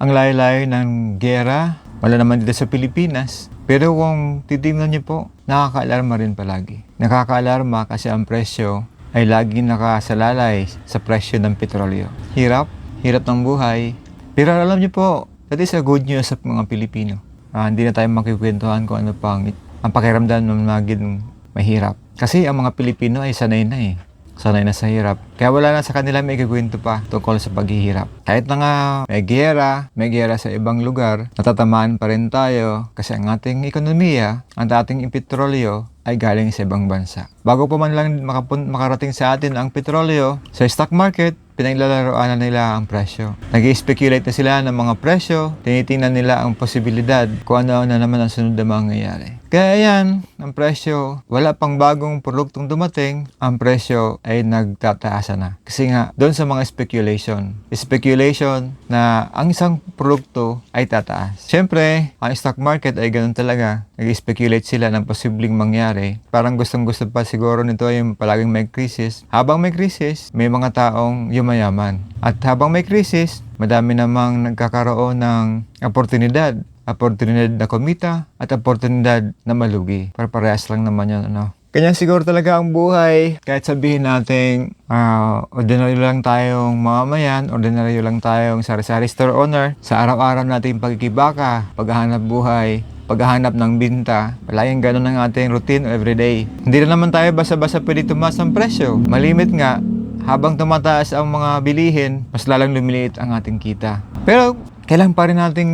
ang layo-layo ng giyera, wala naman dito sa Pilipinas. Pero kung titignan niyo po, nakaka-alarma rin palagi. Nakaka-alarma kasi ang presyo ay laging nakasalalay sa presyo ng petrolyo. Hirap ng buhay. Pero alam niyo po, that is a good news sa mga Pilipino. Hindi na tayo makikwentuhan kung ano pang ang pakiramdam ng maging mahirap. Kasi ang mga Pilipino ay sanay na eh. Sanay na sa hirap. Kaya wala na sa kanila may kikwento pa tungkol sa paghihirap. Kahit na nga may giyera sa ibang lugar, natatamaan pa rin tayo kasi ang ating ekonomiya, ang ating petrolyo ay galing sa ibang bansa. Bago pa man lang makarating sa atin ang petrolyo, sa stock market, pinaglalaroan na nila ang presyo. Nag-i-speculate na sila ng mga presyo, tinitingnan nila ang posibilidad kung ano na naman ang sunod na mangyayari. Kaya yan, ang presyo, wala pang bagong produktong dumating, ang presyo ay nagtataasa na. Kasi nga, doon sa mga speculation na ang isang produkto ay tataas. Siyempre, ang stock market ay ganun talaga. Nag-speculate sila ng posibleng mangyari. Parang gustong-gusto pa siguro nito yung palaging may krisis. Habang may krisis, may mga taong yumayaman. At habang may krisis, madami namang nagkakaroon ng oportunidad na kumita at oportunidad na malugi. Para parehas lang naman yun, ano. Kanya siguro talaga ang buhay. Kahit sabihin natin, ordinaryo lang tayong mamamayan, ordinaryo lang tayong sari-sari store owner, sa araw-araw nating pagkikibaka, paghahanap buhay, paghahanap ng binta, palaging ganun ang ating routine everyday. Hindi na naman tayo basta-basta pwede tumaas ng presyo. Malimit nga, habang tumataas ang mga bilihin, mas lalang lumiliit ang ating kita. Pero, kailangan pa rin nating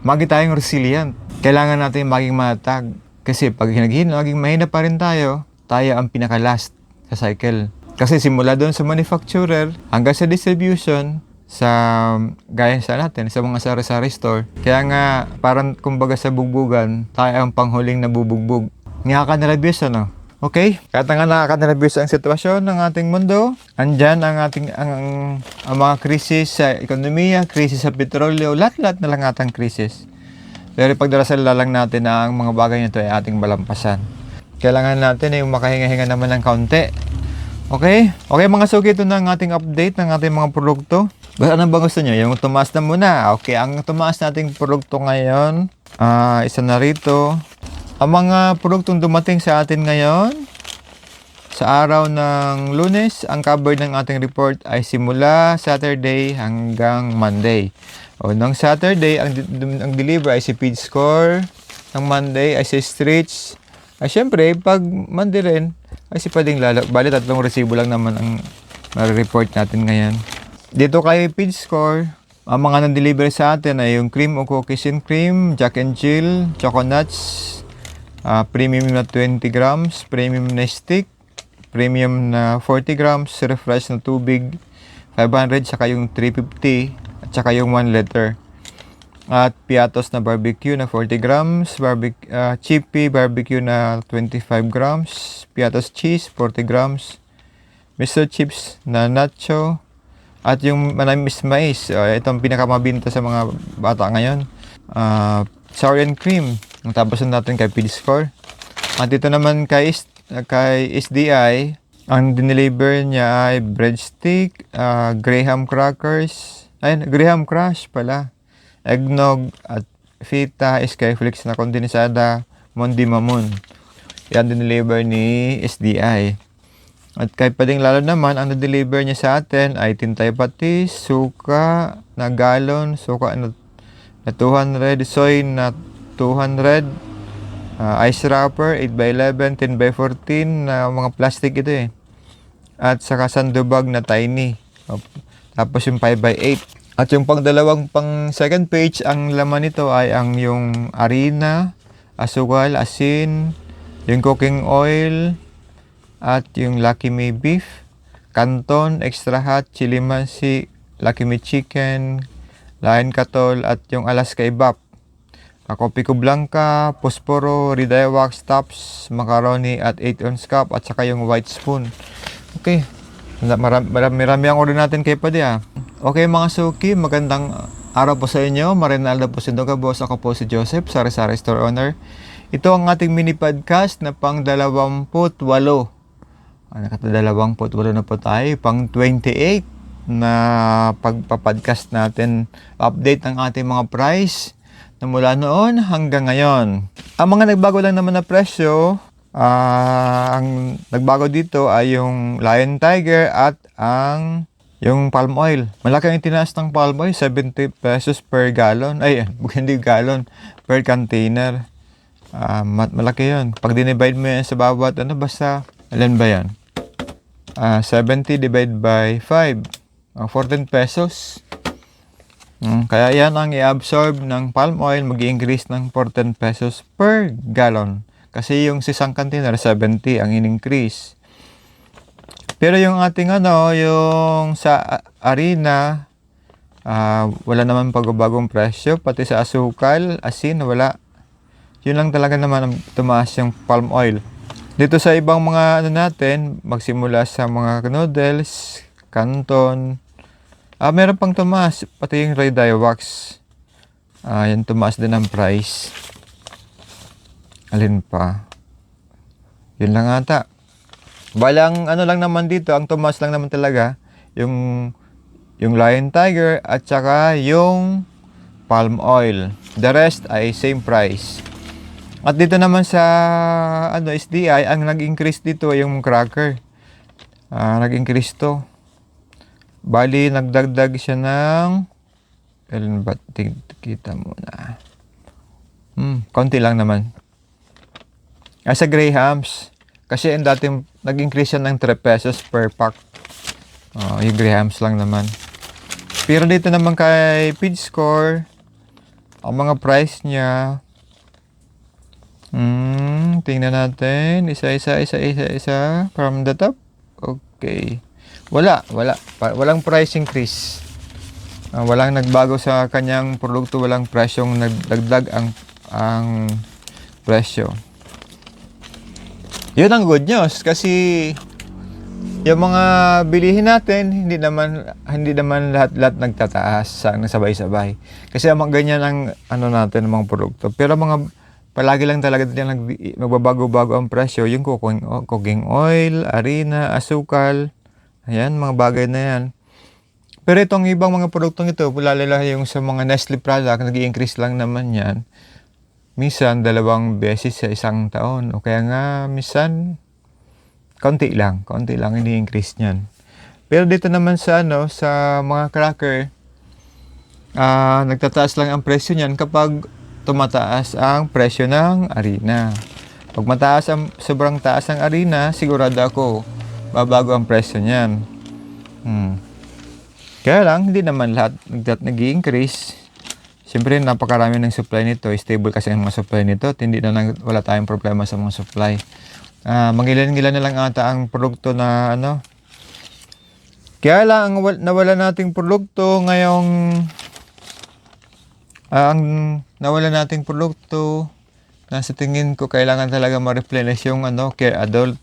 maging tayong resilient. Kailangan natin maging matatag. Kasi pag naging mahina pa rin tayo ang pinaka-last sa cycle. Kasi simula doon sa manufacturer hanggang sa distribution, sa gaya sa natin, sa mga sari-sari store. Kaya nga, parang kumbaga sa bugbugan, tayo ang panghuling nabubugbog. Nakaka-nervyos, ano? Okay? Kahit nga nakaka-nervyos ang sitwasyon ng ating mundo, andyan ang mga krisis sa ekonomiya, krisis sa petrolyo, lahat-lahat na lang atang krisis. Pero pagdarasal lang natin na ang mga bagay nito ay ating malampasan. Kailangan natin ay makahinga-hinga naman ng kaunti. Okay? Okay mga suki, ito na ang ating update ng ating mga produkto. Basta ano ba gusto nyo? Yung tumaas na muna. Okay, ang tumaas nating produkto ngayon, isa na rito. Ang mga produktong dumating sa atin ngayon, sa araw ng Lunes, ang cover ng ating report ay simula Saturday hanggang Monday. O, ng Saturday, ang deliver ay si Feed Score. Ng Monday ay si Stretch. Ay, syempre, pag Monday rin, ay si Pading Lalo. Bali, 3 resibo lang naman ang report natin ngayon. Dito kay Feed Score, ang mga nang-deliver sa atin ay yung cream o cookies and cream, Jack and Jill, Choco Nuts, premium na 20 grams, premium na stick, premium na 40 grams, refresh na tubig, 500, saka yung 350, at saka yung 1 liter. At piatos na barbecue na 40 grams, chippy barbecue na 25 grams, piatos cheese 40 grams, Mr. Chips na nacho, at yung manamis mais, itong pinakamabinta sa mga bata ngayon, sour and cream. Ang tapos natin kay Feed Score. At dito naman kay SDI, ang dineliver niya ay breadstick, Graham crackers, Graham crush pala, eggnog, at feta, skyflakes na kondensada, Mondi Mamon. Yan dineliver ni SDI. At kay Pading Lalo naman, ang na-deliver niya sa atin ay tintay patis, suka na galon, suka na 200, soy na 200, ice wrapper 8x11, 10x14 na mga plastic ito eh. At saka sandubag na tiny. Tapos yung 5x8. At yung pang second page, ang laman nito ay yung harina, asukal, asin, yung cooking oil, at yung Lucky Me beef, canton, extra hot, chili mansi, Lucky Me chicken, Lion Katol, at yung Alaska Ibap. Kopi ko blanca, posporo, Ridaya wax tops, macaroni at 8-ounce cup, at saka yung white spoon. Okay. Marami ang order natin kay Padi Okay mga suki, magandang araw po sa inyo. Marinaldo po si Doga Boss. Ako po si Joseph, sari-sari store owner. Ito ang ating mini podcast na pang 28. Nakata 28 na po tayo, pang 28. na pagpapadcast natin, update ng ating mga price na mula noon hanggang ngayon. Ang mga nagbago lang naman na presyo, ang nagbago dito ay yung Lion Tiger at yung palm oil. Malaki ang tinaas ng palm oil, 70 pesos per gallon. Ay, hindi gallon, per container. Malaki yun. Pag dinivide mo yan sa bawat, basta, ilan ba yan? 70 divided by 5. 14 pesos. Kaya yan ang i-absorb ng palm oil, mag-i-increase ng 14 pesos per gallon. Kasi yung isang container, 70 ang in-increase. Pero yung ating yung sa harina, wala naman pagbabagong presyo. Pati sa asukal, asin, wala. Yun lang talaga naman ang tumaas yung palm oil. Dito sa ibang mga natin, magsimula sa mga noodles, canton. Meron pang tumaas, pati yung red dye wax. Yan tumaas din ang price. Alin pa? Yun lang ata. Balang lang naman dito, ang tumaas lang naman talaga, yung Lion Tiger at saka yung palm oil. The rest ay same price. At dito naman sa SDI, ang nag-increase dito ay yung cracker. Nag-increase to. Bali, nagdagdag siya ng kailan ba? Kita muna. Konti lang naman. Sa Grahams. Kasi ang dating nag-increase siya ng 3 pesos per pack. Yung Grahams lang naman. Pero dito naman kay Feedscore, ang mga price niya, tingnan natin. Isa. From the top. Okay. Walang price increase. Walang nagbago sa kanyang produkto. Walang presyong nagdagdag ang presyo. Yun ang good news. Kasi yung mga bilihin natin, hindi naman lahat nagtataas sa sabay-sabay. Kasi ang ganyan ang natin, mga produkto. Pero palagi lang talaga din magbabago-bago ang presyo, yung cooking oil, harina, asukal, ayan, mga bagay na yan. Pero itong ibang mga produktong ito, lalo yung sa mga Nestle product, nag-i-increase lang naman yan. Minsan, 2 beses sa isang taon. O kaya nga, minsan, konti lang ini-increase niyan. Pero dito naman sa mga cracker, nagtataas lang ang presyo niyan kapag tumataas ang presyo ng harina. Pag sobrang taas ang harina, sigurado ako, babago ang presyo niyan. Kaya lang, hindi naman lahat nag-i-increase. Siyempre, napakarami ng supply nito. Stable kasi ang mga supply nito. Hindi wala tayong problema sa mga supply. Mangilan-ngilan na lang ata ang produkto na Kaya lang, nawala nating produkto ngayong ang nawala nating produkto na sa tingin ko kailangan talaga ma-replenish yung Care Adult.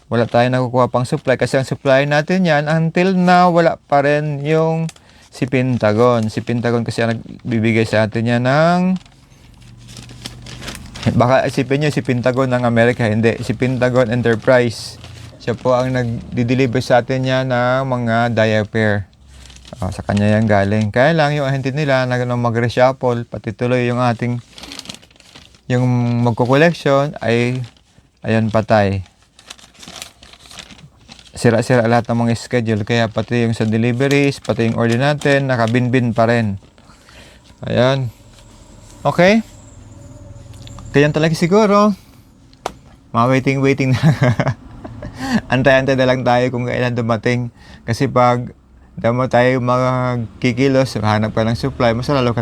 Wala tayong nakukuha pang supply kasi ang supply natin yan until now wala pa rin yung si Pentagon. Si Pentagon kasi ang nagbibigay sa atin yan ng baka isipin nyo si Pentagon ng Amerika, hindi. Si Pentagon Enterprise. Siya po ang nagdi-deliver sa atin yan ng mga diaper. Sa kanya yan galing. Kaya lang yung ahente nila mag-reshuffle, pati tuloy yung yung magko-collection ay ayan patay. Sira-sira lahat ng mga schedule. Kaya pati yung sa deliveries, pati yung order natin, nakabinbin pa rin. Ayan. Okay. Kaya talaga siguro. Waiting na. Antay-antay na lang tayo kung kailan dumating. Kasi pag tayo magkikilos, hanap ka ng supply, mas lalo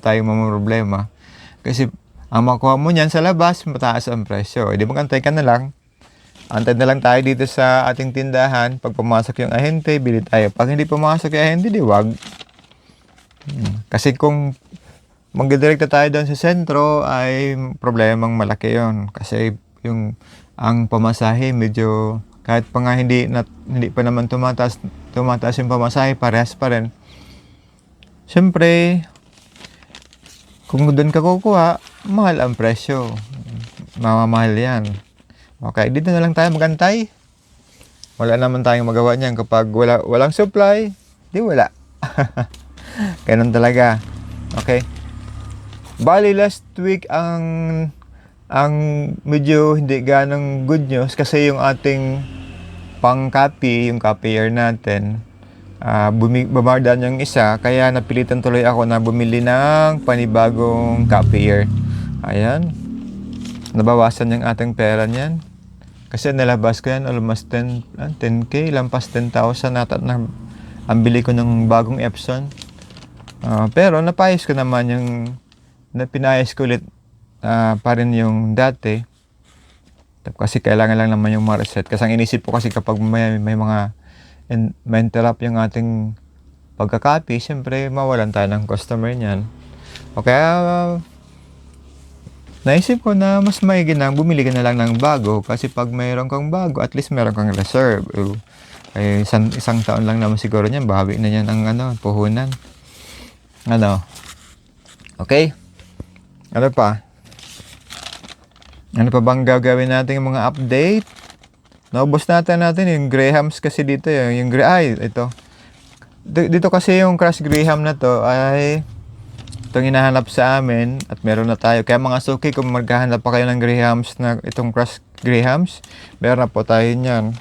tayong mamroblema. Kasi ang makuha mo niyan sa labas, mataas ang presyo. Di magantay ka na lang. Antay na lang tayo dito sa ating tindahan. Pag pumasok yung ahente, bili tayo. Pag hindi pumasok yung ahente, di wag. Kasi kung magdidirekta tayo doon sa sentro, ay problemang malaki yon. Kasi ang pamasahe, medyo, kahit pa nga hindi pa naman tumataas yung pamasahe, parehas pa rin. Siyempre, kung doon ka kukuha, mahal ang presyo. Mamamahal yan. Okay, dito na lang tayo magantay. wala naman tayong magawa niyan. Kapag walang supply, di wala. Ganun talaga. Okay? Bali, last week ang medyo hindi ganong good news kasi yung ating pang-copy, yung copier natin, bumardan yung isa, kaya napilitan tuloy ako na bumili ng panibagong copier. Ayan, nabawasan yung ating pera niyan kasi nilabas ko yan almost 10k, lampas 10,000 nata na ang bili ko ng bagong Epson. Pero napayos ko naman yung pinayos ko ulit pa rin yung dati kasi kailangan lang naman yung ma-reset. Kasi ang inisip ko kasi kapag may mga ma-interrupt yung ating pagka-copy, syempre mawalan tayo ng customer niyan. O kaya naisip ko na mas maigi na bumili ka na lang ng bago kasi pag mayroon kang bago, at least meron kang reserve. Ay, isang taon lang naman siguro niyan, bawi na yan ang puhunan. Okay? Ano pa? Ano pa bang gagawin natin yung mga update? Naubos natin yung Grahams kasi dito ito. Dito kasi yung Crush Graham na to ay itong hinahanap sa amin at meron na tayo. Kaya mga suki, kung maghahanap pa kayo ng Grahams na itong Crush Grahams, meron na po tayo niyan.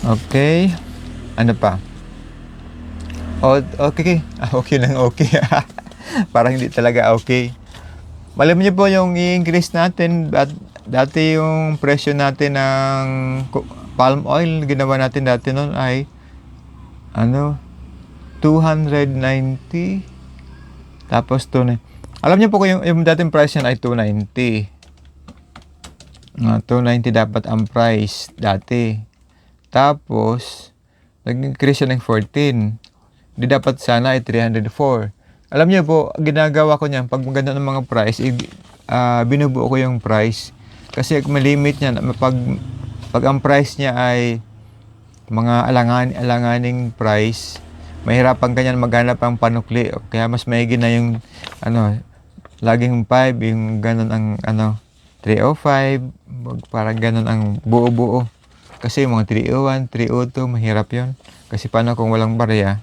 Okay. Ano pa? Okay. Okay lang, okay. Parang hindi talaga okay. Alam niyo po yung i-increase natin, dati yung presyo natin ng palm oil, ginawa natin dati noon ay 290. Tapos alam niyo po ko yung dating price niyan ay 290. 290 dapat ang price dati. Tapos nag-increase siya ng 14. Di dapat sana ay 304. Alam niyo po, ginagawa ko niyan, pag maganda ng mga price, binubuo ko yung price. Kasi malimit niyan, pag ang price niya ay mga alanganing price, mahirapan ganyan maghanap ang panukli. Kaya mas maigi na yung, laging 5, yung ganun ang, 305, parang ganun ang buo-buo. Kasi yung mga 301, 302, mahirap yon. Kasi paano kung walang barya?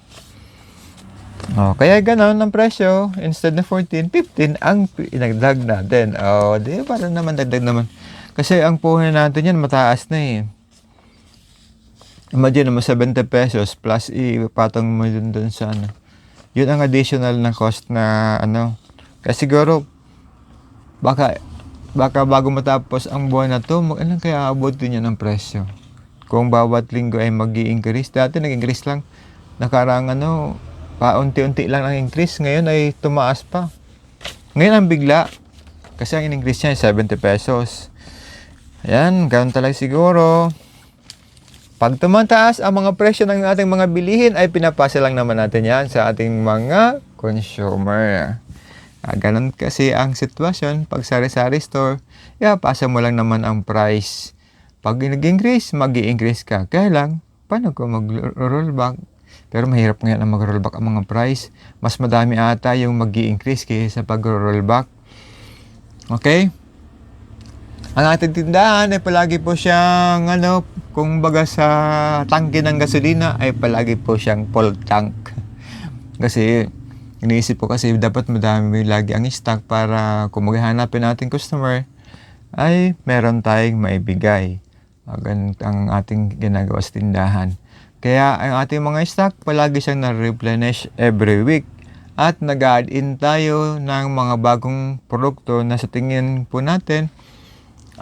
Kaya gano'n ang presyo. Instead na 14, 15 ang inagdag natin. Di parang naman dagdag naman. Kasi ang puhunan natin yan mataas na eh. Imagine mo 70 pesos plus ipatong mo dun sa Yun ang additional na cost na Kasi siguro baka bago matapos ang buwan na to, ilan kaya abutin niya ng presyo? Kung bawat linggo ay mag-i-increase. Dati nag-increase lang. Nakarang paunti-unti lang ang increase. Ngayon ay tumaas pa. Ngayon ang bigla. Kasi ang in-increase niya ay 70 pesos. Ayan, ganoon talaga siguro. Pag tumataas ang mga presyo ng ating mga bilihin, ay pinapasa lang naman natin yan sa ating mga consumer. Ganon kasi ang sitwasyon. Pag sari-sari store, pasa mo lang naman ang price. Pag nag-increase, mag-i-increase ka. Kaya lang, paano ko mag-rollback? Pero mahirap ngayon na mag-rollback ang mga price. Mas madami ata yung mag-i-increase kaysa pag-rollback. Okay? Ang ating tindahan ay palagi po siyang, kung baga sa tangke ng gasolina, ay palagi po siyang full tank. Kasi, iniisip ko kasi dapat madami lagi ang stock para kung maghahanapin natin customer, ay meron tayong maibigay. Ganun ang ating ginagawa sa tindahan. Kaya ang ating mga stock, palagi siyang na-replenish every week. At nag-add in tayo ng mga bagong produkto na sa tingin po natin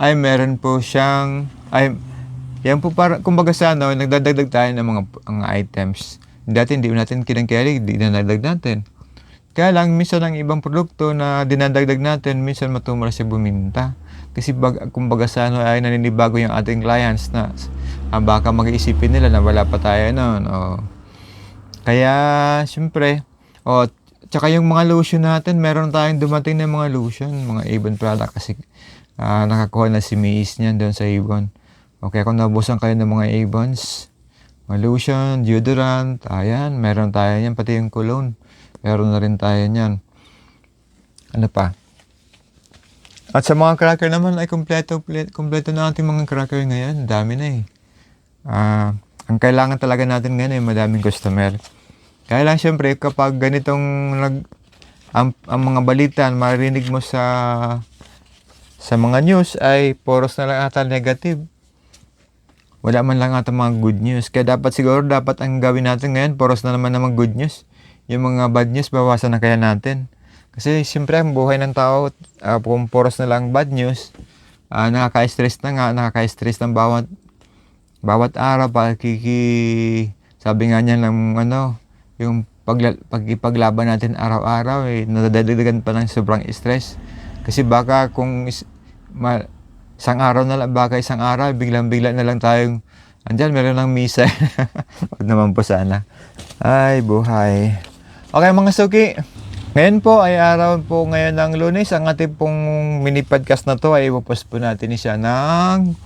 ay meron po siyang, yan po para, kumbaga sa nagdadagdag tayo ng mga items. Dati hindi natin kinang-carry, hindi na nadagdag natin. Kaya lang, minsan ang ibang produkto na dinadagdag natin, minsan matumara siya buminta. Kasi kumbaga sa ay naninibago yung ating clients na baka mag-iisipin nila na wala pa tayo noon. Kaya, syempre, tsaka yung mga lotion natin, meron tayong dumating na mga lotion, mga Avon product kasi nakakuha na si Miis niyan doon sa Avon. Okay, kung nabusan kayo ng mga Avons, mga lotion, deodorant, ayan, meron tayo yan, pati yung cologne. Meron na rin tayo niyan. Ano pa? At sa mga cracker naman ay kumpleto na ating mga cracker ngayon. Dami na eh. Ang kailangan talaga natin ngayon ay madaming customer. Kaya lang syempre kapag ganitong ang mga balita marinig mo sa mga news ay poros na lang ata negative. Wala man lang ata mga good news. Kaya dapat ang gawin natin ngayon, poros na naman good news. Yung mga bad news, bawasan na kaya natin. Kasi siyempre ang buhay ng tao, kung poros na lang bad news, nakaka-stress ng bawat araw, sabi nga niya ng yung pagipaglaban natin araw-araw, nadadagdagan pa ng sobrang stress. Kasi baka kung isang araw, biglang-bigla na lang tayong, andyan, meron ng misa. Wag naman po sana. Ay, buhay. Okay mga suki, ngayon po ay araw po ngayon ng Lunes. Ang ating pong mini podcast na to ay ipopost po natin siya ng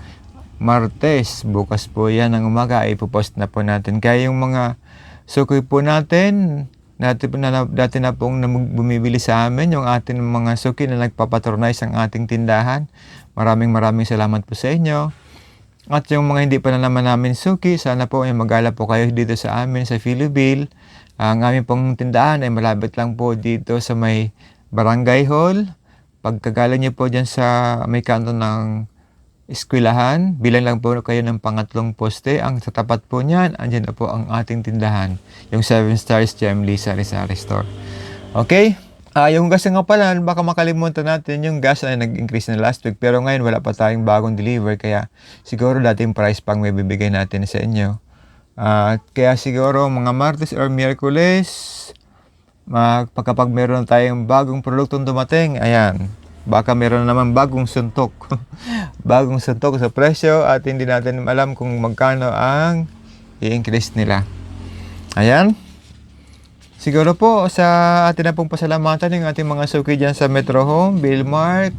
Martes. Bukas po yan ng umaga ay ipopost na po natin. Kaya yung mga suki po natin, dati na pong bumibili sa amin, yung ating mga suki na nagpapatronize ang ating tindahan. Maraming salamat po sa inyo. At yung mga hindi pa na naman namin suki, sana po ay magala po kayo dito sa amin sa Philiville. Ang aming pong tindahan ay malapit lang po dito sa may Barangay Hall. Pagkagaling niyo po dyan sa may kanto ng eskwelahan, bilang lang po kayo ng pangatlong poste. Ang sa tapat po niyan, andyan na po ang ating tindahan, yung 7 Stars Gem Lee Sari-Sari Store. Okay? Yung gas nga pala, baka makalimutan natin, yung gas ay nag-increase na last week, pero ngayon wala pa tayong bagong deliver, kaya siguro dating price pang may bibigay natin sa inyo. Kaya siguro mga Martes or Miyerkules, kapag meron tayong bagong produktong dumating, ayan, baka meron naman bagong suntok. Bagong suntok sa presyo at hindi natin alam kung magkano ang i-increase nila. Ayan. Siguro po sa atin na pong pasalamatan yung ating mga suki dyan sa Metro Home, Billmark,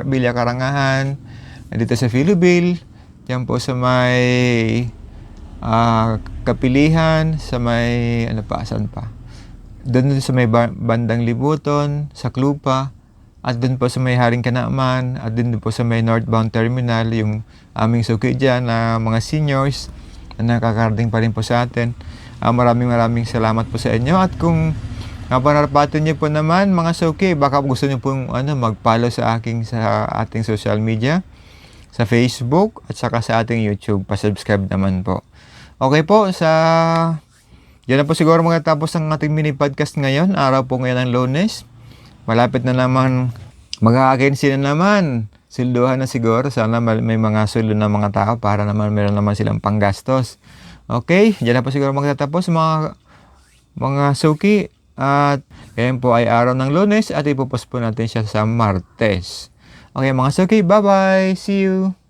Bilya Karangahan, dito sa Philiville, dyan po sa may Kapilihan, sa may saan pa? Doon sa may bandang Libuton, sa Clupa, at doon po sa may Haring Kanaman, at doon po sa may Northbound Terminal, yung aming suki dyan na mga seniors na nakakarating pa rin po sa atin. Maraming salamat po sa inyo. At kung napanarapatin niyo po naman mga suki, baka gusto niyo pong mag-follow sa ating social media, sa Facebook at saka sa ating YouTube, pa-subscribe naman po. Okay po, yan na po siguro magtatapos ang ating mini podcast ngayon. Araw po ngayon ng Lunes. Malapit na naman, mag-aagency na naman. Silduhan na siguro. Sana may mga sulo na mga tao para naman meron naman silang panggastos. Okay, yan na po siguro magtatapos mga suki. At ngayon po ay araw ng Lunes at ipopost po natin siya sa Martes. Okay mga suki, bye-bye! See you!